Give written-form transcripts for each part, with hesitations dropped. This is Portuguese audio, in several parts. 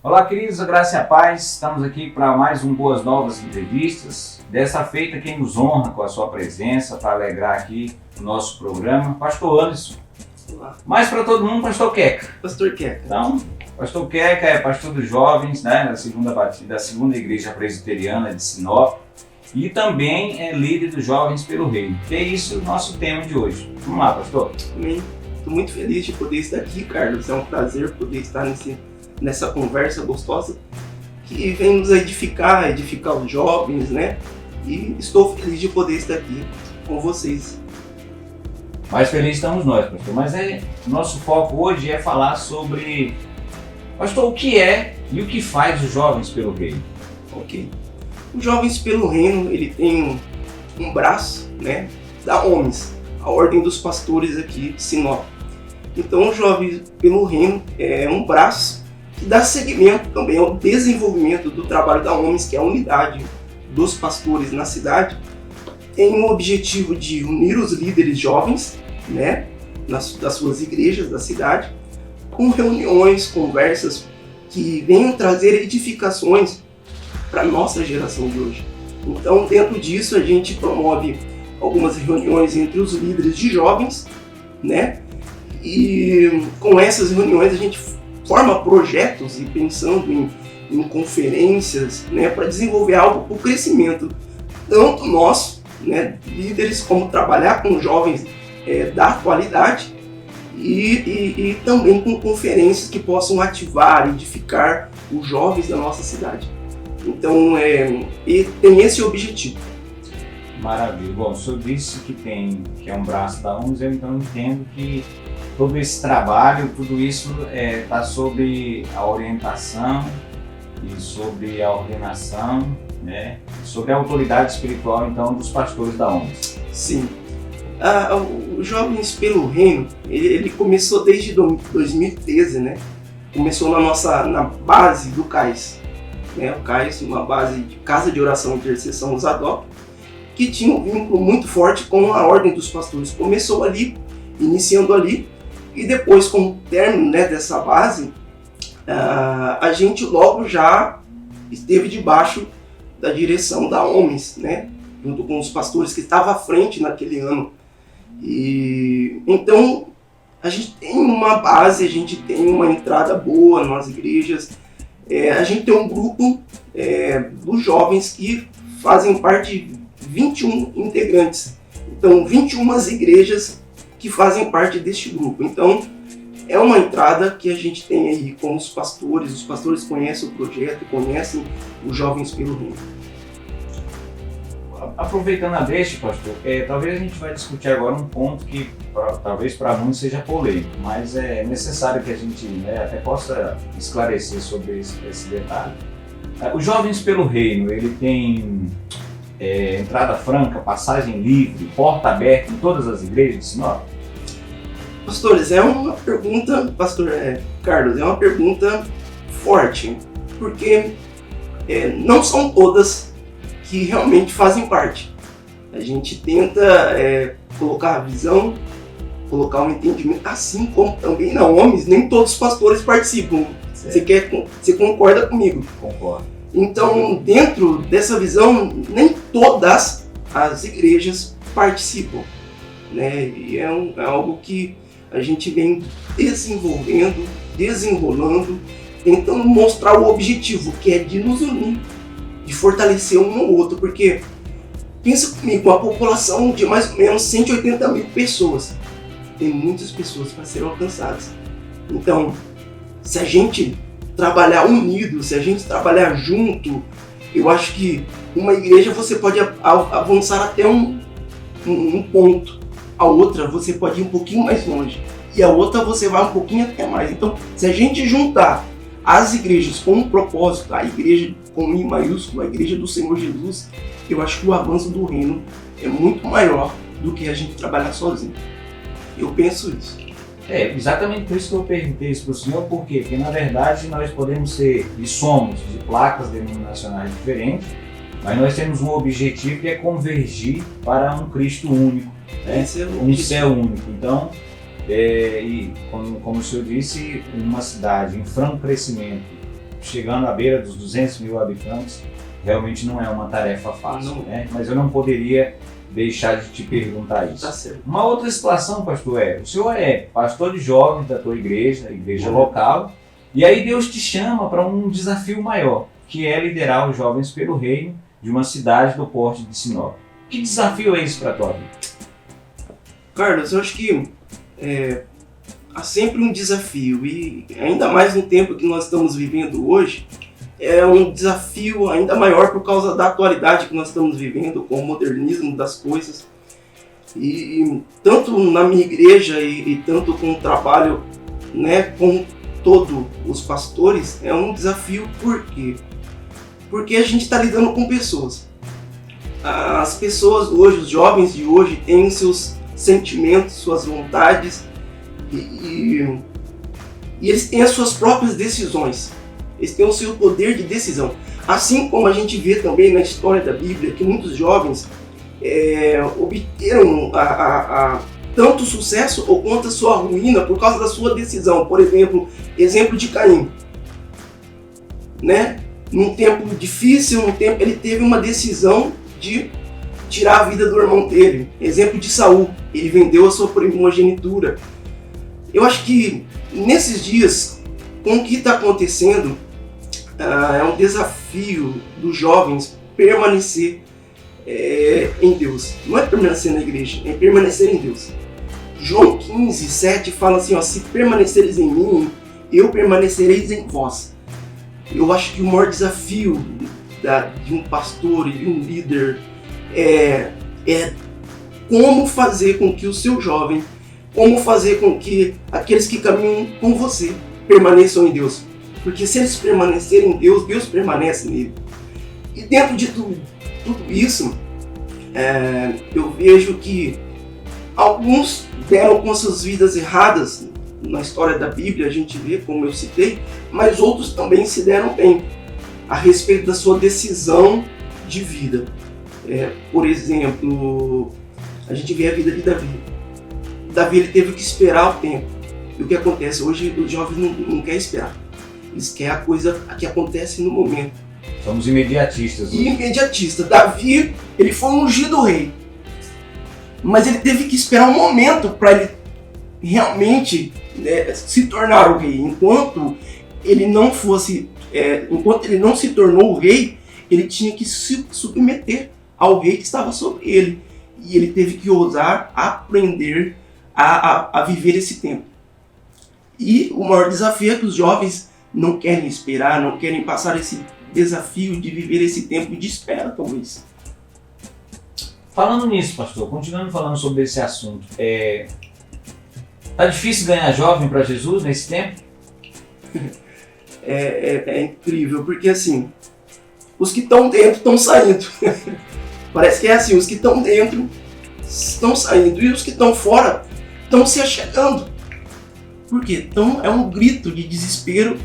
Olá, queridos, a graça e a paz. Estamos aqui para mais um Boas Novas Entrevistas. Dessa feita, quem nos honra com a sua presença para alegrar aqui o nosso programa, Pastor Anderson. Olá. Mas para todo mundo, Pastor Queca. Pastor Queca. Então, Pastor Queca é pastor dos jovens, né, da segunda igreja presbiteriana de Sinop, e também é líder dos Jovens pelo Reino. Que é isso o nosso tema de hoje. Vamos lá, pastor. Amém. Estou muito feliz de poder estar aqui, Carlos. É um prazer poder estar nessa conversa gostosa que vem nos edificar os jovens, né? E estou feliz de poder estar aqui com vocês. Mais felizes estamos nós, pastor. Mas nosso foco hoje é falar sobre, pastor, o que é e o que faz os Jovens pelo Reino. Ok. Os Jovens pelo Reino, ele tem um braço, né, da OMS, a Ordem dos Pastores aqui de Sinop. Então, os Jovens pelo Reino é um braço que dá seguimento também ao desenvolvimento do trabalho da OMS, que é a unidade dos pastores na cidade. Tem o objetivo de unir os líderes jovens, né, das suas igrejas da cidade, com reuniões, conversas que venham trazer edificações para a nossa geração de hoje. Então, dentro disso, a gente promove algumas reuniões entre os líderes de jovens, né, e com essas reuniões a gente forma projetos e pensando em conferências, né, para desenvolver algo para o crescimento, tanto nosso, né, líderes, como trabalhar com jovens da atualidade e também com conferências que possam ativar, edificar os jovens da nossa cidade. Então, tem esse objetivo. Maravilha. Bom, o senhor disse que é um braço da OMS, eu então entendo que todo esse trabalho, tudo isso está sob a orientação e sobre a ordenação, né, sobre a autoridade espiritual, então, dos pastores da OMS. Sim. Os Jovens pelo Reino, ele começou desde 2013, né? Começou na base do CAIS. Né? O CAIS, uma base de Casa de Oração e Intercessão Zadok, que tinha um vínculo muito forte com a Ordem dos Pastores. Começou ali, iniciando ali, e depois, com o término, né, dessa base, a gente logo já esteve debaixo da direção da OMS, né, junto com os pastores que estavam à frente naquele ano. E então a gente tem uma base, a gente tem uma entrada boa nas igrejas, a gente tem um grupo dos jovens que fazem parte de 21 integrantes. Então, 21 igrejas que fazem parte deste grupo. Então, é uma entrada que a gente tem aí com os pastores conhecem o projeto, conhecem os Jovens pelo Reino. Aproveitando a deixa, pastor, talvez a gente vai discutir agora um ponto que talvez para muitos seja polêmico, mas é necessário que a gente, né, até possa esclarecer sobre esse detalhe. Os Jovens pelo Reino, ele tem entrada franca, passagem livre, porta aberta em todas as igrejas de Sinop? Pastores, é uma pergunta, pastor Carlos, é uma pergunta forte, porque não são todas que realmente fazem parte. A gente tenta colocar a visão, colocar um entendimento, assim como também na OMS, nem todos os pastores participam. Você concorda comigo? Concordo. Então, dentro dessa visão, nem todas as igrejas participam, né? E é algo que a gente vem desenvolvendo, desenrolando, tentando mostrar o objetivo, que é de nos unir, de fortalecer um ao outro, porque pensa comigo, uma população de mais ou menos 180 mil pessoas, tem muitas pessoas para serem alcançadas. Então, se a gente trabalhar unido, se a gente trabalhar junto, eu acho que uma igreja você pode avançar até um ponto, a outra você pode ir um pouquinho mais longe, e a outra você vai um pouquinho até mais. Então, se a gente juntar as igrejas com um propósito, a igreja com I maiúsculo, a igreja do Senhor Jesus, eu acho que o avanço do reino é muito maior do que a gente trabalhar sozinho. Eu penso isso. Exatamente por isso que eu perguntei isso para o senhor, por quê? Porque na verdade nós podemos ser e somos de placas denominacionais diferentes, mas nós temos um objetivo que é convergir para um Cristo único, né? Um céu único. Então, e como o senhor disse, uma cidade em franco crescimento chegando à beira dos 200 mil habitantes, realmente não é uma tarefa fácil, né? Mas eu não poderia deixar de te perguntar isso. Tá certo. Uma outra situação, pastor, o senhor é pastor de jovens da tua igreja, igreja local, e aí Deus te chama para um desafio maior, que é liderar os jovens pelo reino de uma cidade do porte de Sinop. Que desafio é esse para a tua vida? Carlos, eu acho que há sempre um desafio, e ainda mais no tempo que nós estamos vivendo hoje, é um desafio ainda maior por causa da atualidade que nós estamos vivendo, com o modernismo das coisas. E tanto na minha igreja e tanto com o trabalho, né, com todos os pastores, é um desafio. Por quê? Porque a gente está lidando com pessoas. As pessoas hoje, os jovens de hoje, têm seus sentimentos, suas vontades, e eles têm as suas próprias decisões. Eles têm o seu poder de decisão. Assim como a gente vê também na história da Bíblia que muitos jovens obteram tanto sucesso ou quanto a sua ruína por causa da sua decisão. Por exemplo, exemplo de Caim, né? Num tempo difícil, ele teve uma decisão de tirar a vida do irmão dele. Exemplo de Saul, ele vendeu a sua primogenitura. Eu acho que nesses dias, com o que está acontecendo, é um desafio dos jovens permanecer em Deus. Não é permanecer na igreja, é permanecer em Deus. João 15, 7 fala assim, ó, se permaneceres em mim, eu permanecereis em vós. Eu acho que o maior desafio de um pastor e de um líder é como fazer com que o seu jovem, como fazer com que aqueles que caminham com você permaneçam em Deus. Porque se eles permanecerem em Deus, Deus permanece nele. E dentro de tudo isso, eu vejo que alguns deram com suas vidas erradas. Na história da Bíblia a gente vê, como eu citei, mas outros também se deram bem a respeito da sua decisão de vida. Por exemplo, a gente vê a vida de Davi. Davi, ele teve que esperar o tempo. E o que acontece? Hoje os jovens não querem esperar. Eles querem a coisa que acontece no momento. Somos imediatistas. E imediatista. Davi, ele foi ungido rei. Mas ele teve que esperar um momento para ele realmente se tornar o rei. Enquanto ele não se tornou o rei, ele tinha que se submeter ao rei que estava sobre ele. E ele teve que ousar aprender a viver esse tempo. E o maior desafio é que os jovens não querem esperar, não querem passar esse desafio de viver esse tempo de espera, talvez. Falando nisso, pastor, continuando falando sobre esse assunto, tá difícil ganhar jovem para Jesus nesse tempo? É incrível, porque assim, os que estão dentro estão saindo. Parece que é assim, os que estão dentro estão saindo e os que estão fora estão se achegando. Por quê? Então é um grito de desespero.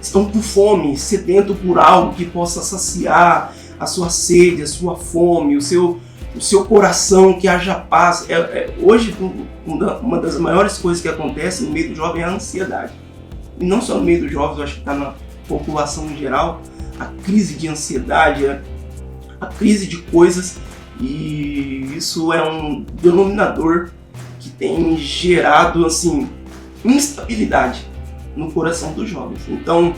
Estão com fome, sedento por algo que possa saciar a sua sede, a sua fome, o seu coração, que haja paz. Hoje, uma das maiores coisas que acontece no meio do jovem é a ansiedade. E não só no meio dos jovens, eu acho que está na população em geral, a crise de ansiedade, a crise de coisas, e isso é um denominador que tem gerado assim, instabilidade no coração dos jovens. Então,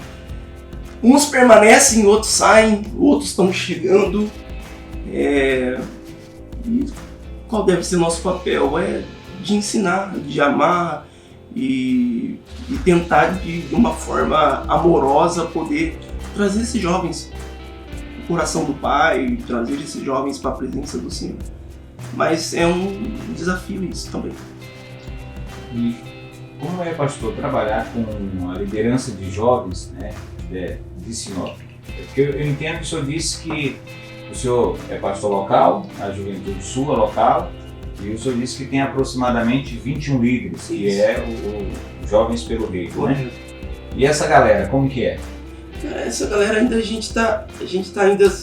uns permanecem, outros saem, outros estão chegando. E qual deve ser o nosso papel? De ensinar, de amar e tentar de uma forma amorosa poder trazer esses jovens no coração do Pai, trazer esses jovens para a presença do Senhor. Mas é um desafio isso também. E como é, pastor, trabalhar com a liderança de jovens, né, de Sinop? Porque eu entendo que o senhor disse que o senhor é pastor local, a juventude sua local, e o senhor disse que tem aproximadamente 21 líderes, que é o Jovens pelo Reino, né? E essa galera, como que é? Essa galera ainda a gente tá ainda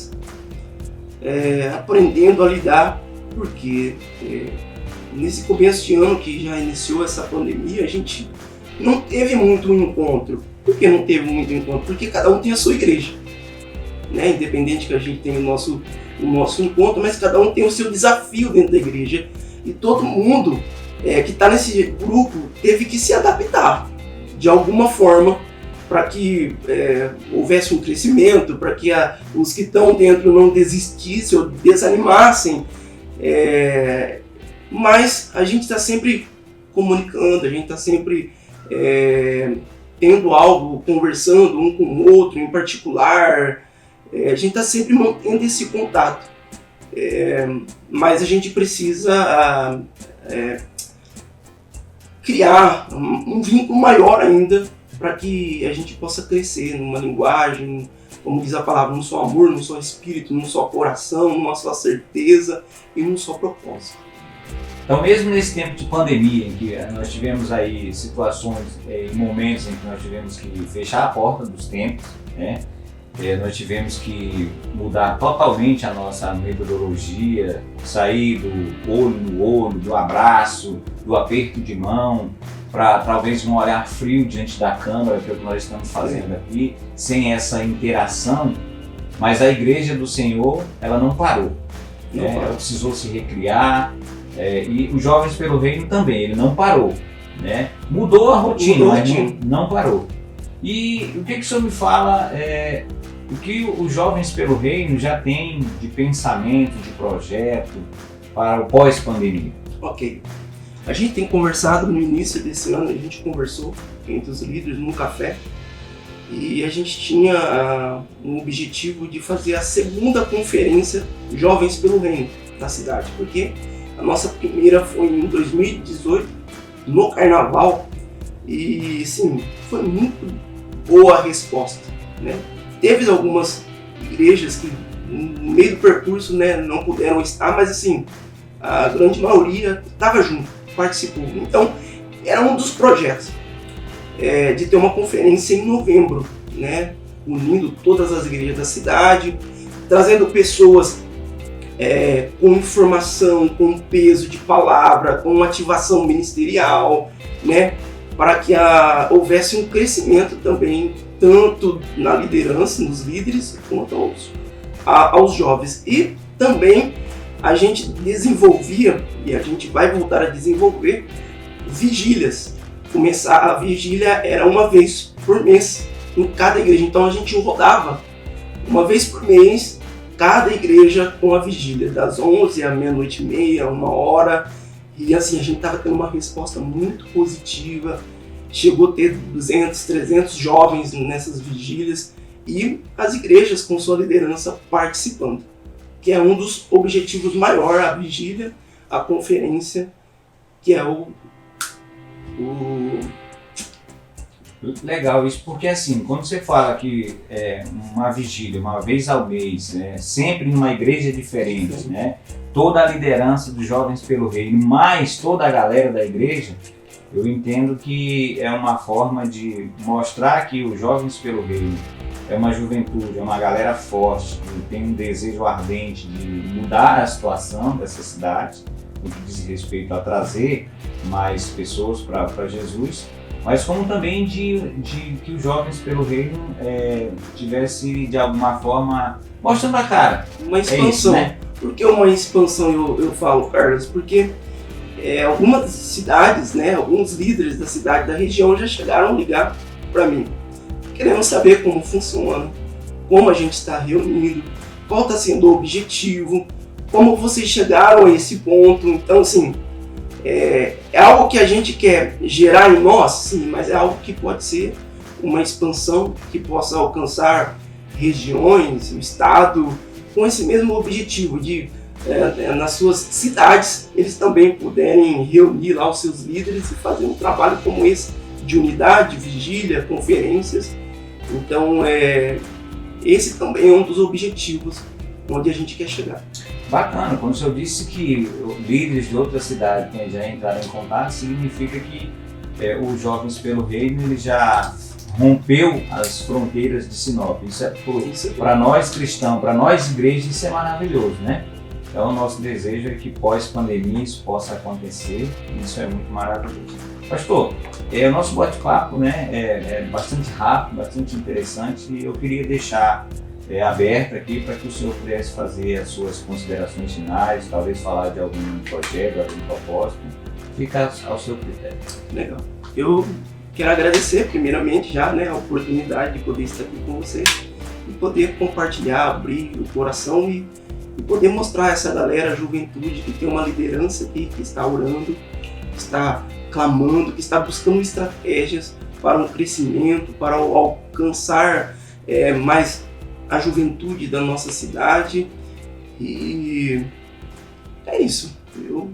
aprendendo a lidar, porque nesse começo de ano que já iniciou essa pandemia, a gente não teve muito encontro. Por que não teve muito encontro? Porque cada um tem a sua igreja, né? Independente que a gente tenha o nosso encontro, mas cada um tem o seu desafio dentro da igreja. E todo mundo que está nesse grupo teve que se adaptar de alguma forma para que houvesse um crescimento, para que os que estão dentro não desistissem ou desanimassem. Mas a gente está sempre comunicando, a gente está sempre tendo algo, conversando um com o outro em particular. A gente está sempre mantendo esse contato. Mas a gente precisa criar um vínculo maior ainda para que a gente possa crescer numa linguagem, como diz a palavra, num só amor, num só espírito, num só coração, numa só certeza e num só propósito. Então, mesmo nesse tempo de pandemia, em que nós tivemos aí situações e momentos em que nós tivemos que fechar a porta dos templos, né? Nós tivemos que mudar totalmente a nossa metodologia, sair do olho no olho, do abraço, do aperto de mão, para talvez um olhar frio diante da câmera, que é o que nós estamos fazendo aqui, sem essa interação. Mas a Igreja do Senhor, ela não parou. Ela precisou se recriar, e os Jovens pelo Reino também, ele não parou. Né? Mudou a rotina, mas não parou. E o que o senhor me fala, o que os Jovens pelo Reino já tem de pensamento, de projeto para o pós-pandemia? Ok. A gente tem conversado no início desse ano, a gente conversou entre os líderes num café e a gente tinha um objetivo de fazer a segunda conferência Jovens pelo Reino na cidade, porque a nossa primeira foi em 2018, no Carnaval, e sim, foi muito boa a resposta, né? Teve algumas igrejas que no meio do percurso, né, não puderam estar, mas assim, a grande maioria estava junto, participou. Então, era um dos projetos de ter uma conferência em novembro, né, unindo todas as igrejas da cidade, trazendo pessoas com informação, com peso de palavra, com ativação ministerial, né, para que houvesse um crescimento também, tanto na liderança, nos líderes, quanto aos jovens. E também a gente desenvolvia, e a gente vai voltar a desenvolver, vigílias. A vigília era uma vez por mês em cada igreja. Então a gente rodava uma vez por mês, cada igreja com a vigília, das 11 à meia-noite e meia, 1h. E assim, a gente estava tendo uma resposta muito positiva. Chegou a ter 200, 300 jovens nessas vigílias e as igrejas com sua liderança participando, que é um dos objetivos maiores, a vigília, a conferência, que é o... Legal isso, porque assim, quando você fala que uma vigília, uma vez ao mês, sempre numa igreja diferente, né? Toda a liderança dos Jovens pelo Reino, mais toda a galera da igreja, eu entendo que é uma forma de mostrar que os Jovens pelo Reino é uma juventude, é uma galera forte, que tem um desejo ardente de mudar a situação dessa cidade, no que diz respeito a trazer mais pessoas para Jesus, mas como também de que os Jovens pelo Reino tivesse de alguma forma mostrando a cara. Uma expansão. Isso, né? Por que uma expansão eu falo, Carlos? Porque algumas cidades, né, alguns líderes da cidade, da região já chegaram a ligar para mim, querendo saber como funciona, como a gente está reunindo, qual está sendo o objetivo, como vocês chegaram a esse ponto. Então, assim, é algo que a gente quer gerar em nós, sim, mas é algo que pode ser uma expansão que possa alcançar regiões, o estado, com esse mesmo objetivo de, nas suas cidades, eles também puderem reunir lá os seus líderes e fazer um trabalho como esse, de unidade, vigília, conferências. Então, esse também é um dos objetivos onde a gente quer chegar. Bacana, quando o senhor disse que líderes de outra cidade já entraram em contato, significa que os Jovens pelo Reino ele já rompeu as fronteiras de Sinop. Isso para nós cristãos, para nós igrejas, isso é maravilhoso, né? Então o nosso desejo é que pós-pandemia isso possa acontecer, e isso é muito maravilhoso. Pastor, o nosso bate-papo, né, é bastante rápido, bastante interessante, e eu queria deixar aberto aqui para que o senhor pudesse fazer as suas considerações finais, talvez falar de algum projeto, algum propósito. Fica ao seu critério. Legal. Eu quero agradecer primeiramente já, né, a oportunidade de poder estar aqui com você e poder compartilhar, abrir o coração e poder mostrar a essa galera, a juventude, que tem uma liderança aqui, que está orando, que está clamando, que está buscando estratégias para um crescimento, para alcançar mais a juventude da nossa cidade. E é isso. O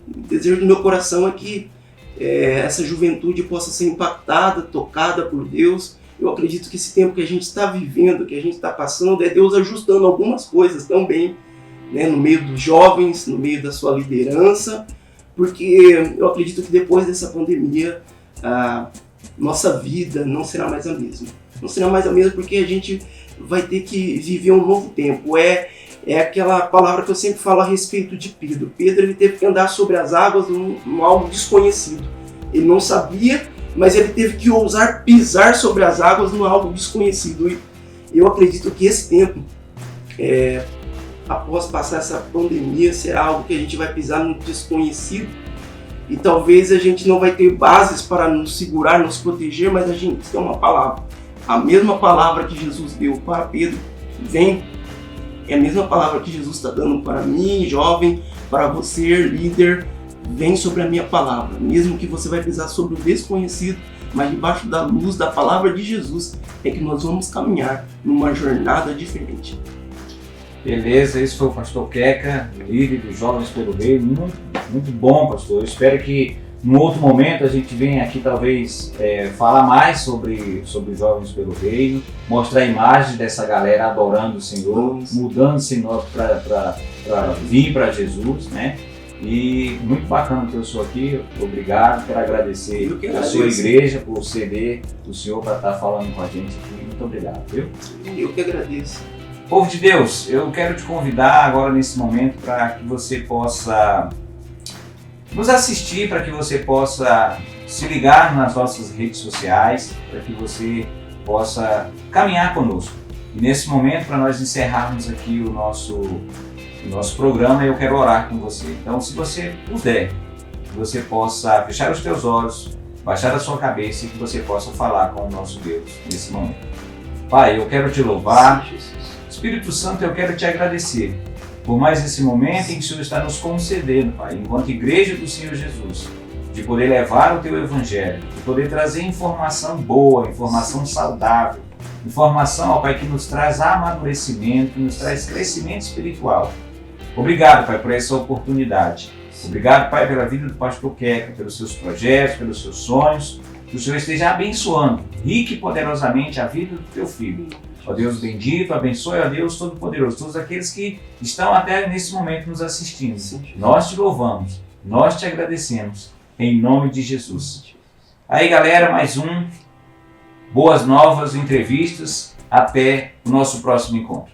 desejo do meu coração é que essa juventude possa ser impactada, tocada por Deus. Eu acredito que esse tempo que a gente está vivendo, que a gente está passando, é Deus ajustando algumas coisas também, né, no meio dos jovens, no meio da sua liderança, porque eu acredito que depois dessa pandemia, a nossa vida não será mais a mesma. Não será mais a mesma porque a gente vai ter que viver um novo tempo. É aquela palavra que eu sempre falo a respeito de Pedro. Pedro, ele teve que andar sobre as águas num algo desconhecido. Ele não sabia, mas ele teve que ousar pisar sobre as águas num algo desconhecido. E eu acredito que esse tempo, após passar essa pandemia, será algo que a gente vai pisar no desconhecido. E talvez a gente não vai ter bases para nos segurar, nos proteger, mas a gente tem uma palavra. A mesma palavra que Jesus deu para Pedro, vem. É a mesma palavra que Jesus está dando para mim, jovem, para você, líder. Vem sobre a minha palavra. Mesmo que você vai pisar sobre o desconhecido, mas debaixo da luz da palavra de Jesus, é que nós vamos caminhar numa jornada diferente. Beleza, esse foi o pastor Queca, líder dos Jovens pelo Reino. Muito, muito bom, pastor. Eu espero que num outro momento a gente venha aqui talvez falar mais sobre os Jovens pelo Reino, mostrar imagens dessa galera adorando o Senhor, mudando o Senhor para vir para Jesus, né? E muito bacana ter o senhor aqui, obrigado, quero agradecer a sua igreja por ceder o senhor para estar falando com a gente aqui, muito obrigado, viu? Eu que agradeço. Povo de Deus, eu quero te convidar agora nesse momento para que você possa nos assistir, para que você possa se ligar nas nossas redes sociais, para que você possa caminhar conosco. E nesse momento, para nós encerrarmos aqui o nosso programa, eu quero orar com você. Então, se você puder, que você possa fechar os teus olhos, baixar a sua cabeça e que você possa falar com o nosso Deus nesse momento. Pai, eu quero te louvar. Espírito Santo, eu quero te agradecer por mais esse momento em que o Senhor está nos concedendo, Pai, enquanto igreja do Senhor Jesus, de poder levar o teu evangelho, de poder trazer informação boa, informação saudável, informação, ó Pai, que nos traz amadurecimento, que nos traz crescimento espiritual. Obrigado, Pai, por essa oportunidade. Obrigado, Pai, pela vida do pastor Queca, pelos seus projetos, pelos seus sonhos. Que o Senhor esteja abençoando, rique e poderosamente, a vida do teu filho. Ó Deus bendito, abençoe, ó Deus Todo-Poderoso, todos aqueles que estão até nesse momento nos assistindo. Nós te louvamos, nós te agradecemos, em nome de Jesus. Aí, galera, mais um Boas Novas Entrevistas. Até o nosso próximo encontro.